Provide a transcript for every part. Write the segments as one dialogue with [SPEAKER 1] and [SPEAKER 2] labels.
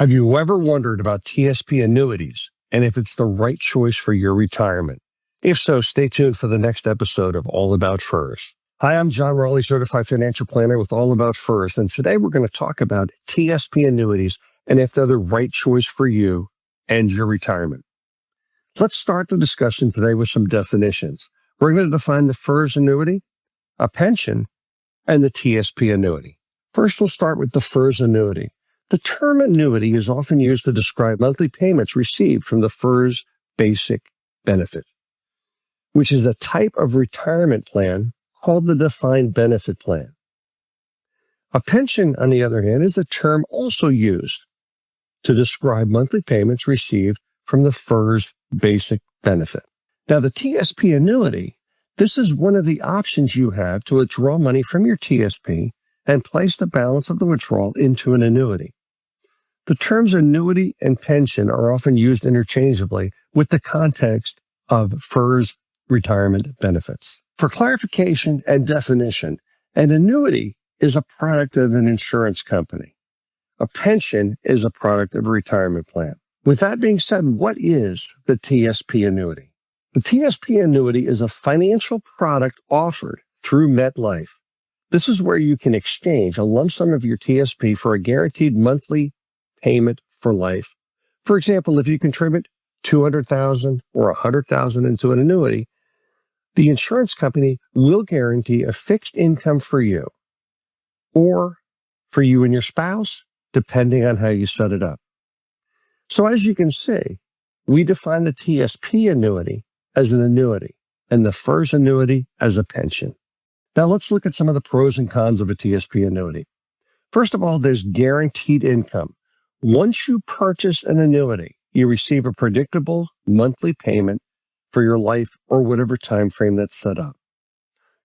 [SPEAKER 1] Have you ever wondered about TSP Annuities and if it's the right choice for your retirement? If so, stay tuned for the next episode of All About FERS. Hi, I'm John Raleigh, Certified Financial Planner with All About FERS, and today we're going to talk about TSP Annuities and if they're the right choice for you and your retirement. Let's start the discussion today with some definitions. We're going to define the FERS annuity, a pension, and the TSP annuity. First, we'll start with the FERS annuity. The term annuity is often used to describe monthly payments received from the FERS basic benefit, which is a type of retirement plan called the defined benefit plan. A pension, on the other hand, is a term also used to describe monthly payments received from the FERS basic benefit. Now, the TSP annuity, this is one of the options you have to withdraw money from your TSP and place the balance of the withdrawal into an annuity. The terms annuity and pension are often used interchangeably with the context of FERS retirement benefits. For clarification and definition, an annuity is a product of an insurance company. A pension is a product of a retirement plan. With that being said, what is the TSP annuity? The TSP annuity is a financial product offered through MetLife. This is where you can exchange a lump sum of your TSP for a guaranteed monthly payment for life. For example, if you contribute $200,000 or $100,000 into an annuity, the insurance company will guarantee a fixed income for you or for you and your spouse, depending on how you set it up. So as you can see, we define the TSP annuity as an annuity and the FERS annuity as a pension. Now let's look at some of the pros and cons of a TSP annuity. First of all, there's guaranteed income. Once you purchase an annuity, you receive a predictable monthly payment for your life or whatever time frame that's set up.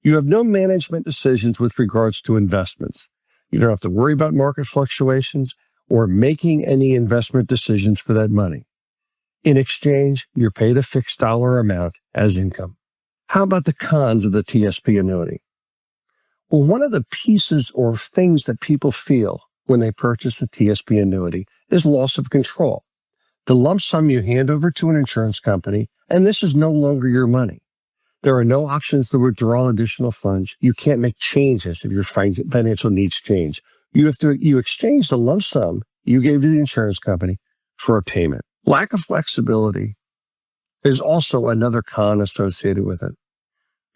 [SPEAKER 1] You have no management decisions with regards to investments. You don't have to worry about market fluctuations or making any investment decisions for that money. In exchange, you're paid a fixed dollar amount as income. How about the cons of the TSP annuity? Well, one of the pieces or things that people feel when they purchase a TSP annuity is loss of control. The lump sum you hand over to an insurance company, and this is no longer your money. There are no options to withdraw additional funds. You can't make changes if your financial needs change. You exchange the lump sum you gave to the insurance company for a payment. Lack of flexibility is also another con associated with it.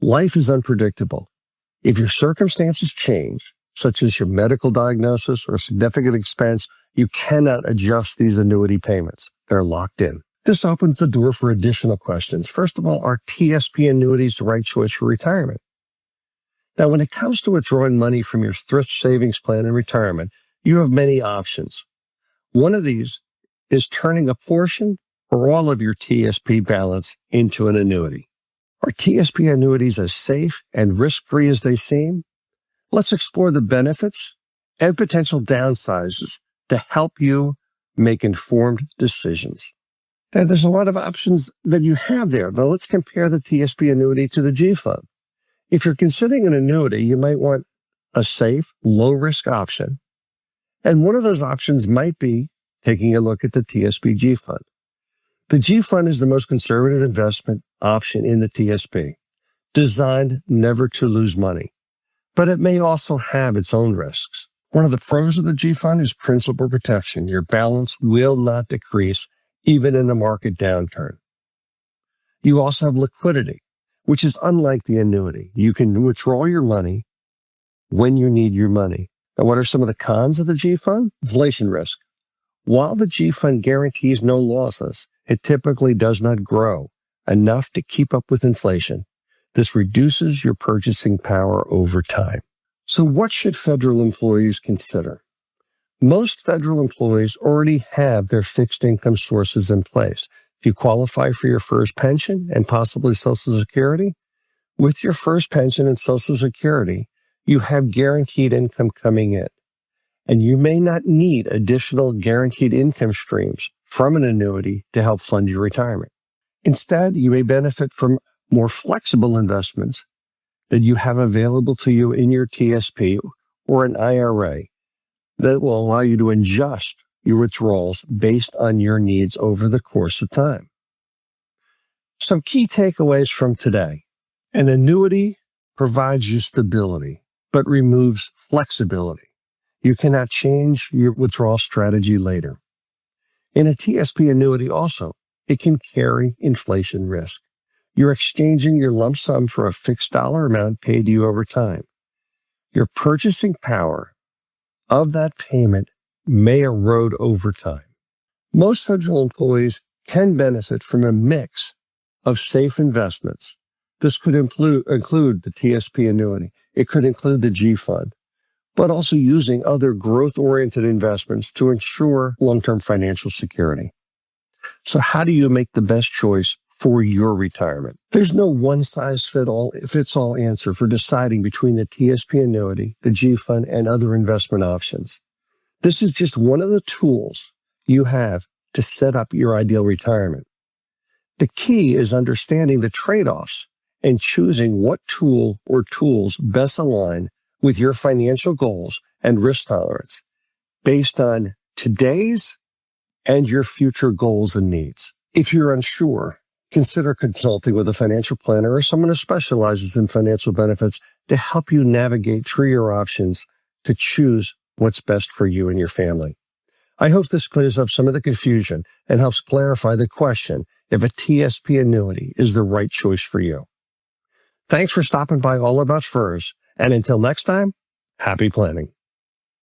[SPEAKER 1] Life is unpredictable. If your circumstances change, such as your medical diagnosis or significant expense, you cannot adjust these annuity payments. They're locked in. This opens the door for additional questions. First of all, are TSP annuities the right choice for retirement? Now, when it comes to withdrawing money from your Thrift savings plan in retirement, you have many options. One of these is turning a portion or all of your TSP balance into an annuity. Are TSP annuities as safe and risk-free as they seem? Let's explore the benefits and potential downsides to help you make informed decisions. Now, there's a lot of options that you have there, but let's compare the TSP annuity to the G fund. If you're considering an annuity, you might want a safe, low-risk option. And one of those options might be taking a look at the TSP G fund. The G fund is the most conservative investment option in the TSP, designed never to lose money. But it may also have its own risks. One of the pros of the G fund is principal protection. Your balance will not decrease even in a market downturn. You also have liquidity, which is unlike the annuity. You can withdraw your money when you need your money. Now, what are some of the cons of the G fund? Inflation risk. While the G fund guarantees no losses, it typically does not grow enough to keep up with inflation. This reduces your purchasing power over time. So what should federal employees consider? Most federal employees already have their fixed income sources in place. If you qualify for your FERS pension and possibly Social Security, with your FERS pension and Social Security, you have guaranteed income coming in. And you may not need additional guaranteed income streams from an annuity to help fund your retirement. Instead, you may benefit from more flexible investments that you have available to you in your TSP or an IRA that will allow you to adjust your withdrawals based on your needs over the course of time. Some key takeaways from today. An annuity provides you stability, but removes flexibility. You cannot change your withdrawal strategy later. In a TSP annuity also, it can carry inflation risk. You're exchanging your lump sum for a fixed dollar amount paid to you over time. Your purchasing power of that payment may erode over time. Most federal employees can benefit from a mix of safe investments. This could include the TSP annuity. It could include the G fund, but also using other growth-oriented investments to ensure long-term financial security. So how do you make the best choice for your retirement? There's no one-size-fits-all answer for deciding between the TSP annuity, the G fund, and other investment options. This is just one of the tools you have to set up your ideal retirement. The key is understanding the trade-offs and choosing what tool or tools best align with your financial goals and risk tolerance based on today's and your future goals and needs. If you're unsure, consider consulting with a financial planner or someone who specializes in financial benefits to help you navigate through your options to choose what's best for you and your family. I hope this clears up some of the confusion and helps clarify the question if a TSP annuity is the right choice for you. Thanks for stopping by All About FERS, and until next time, happy planning.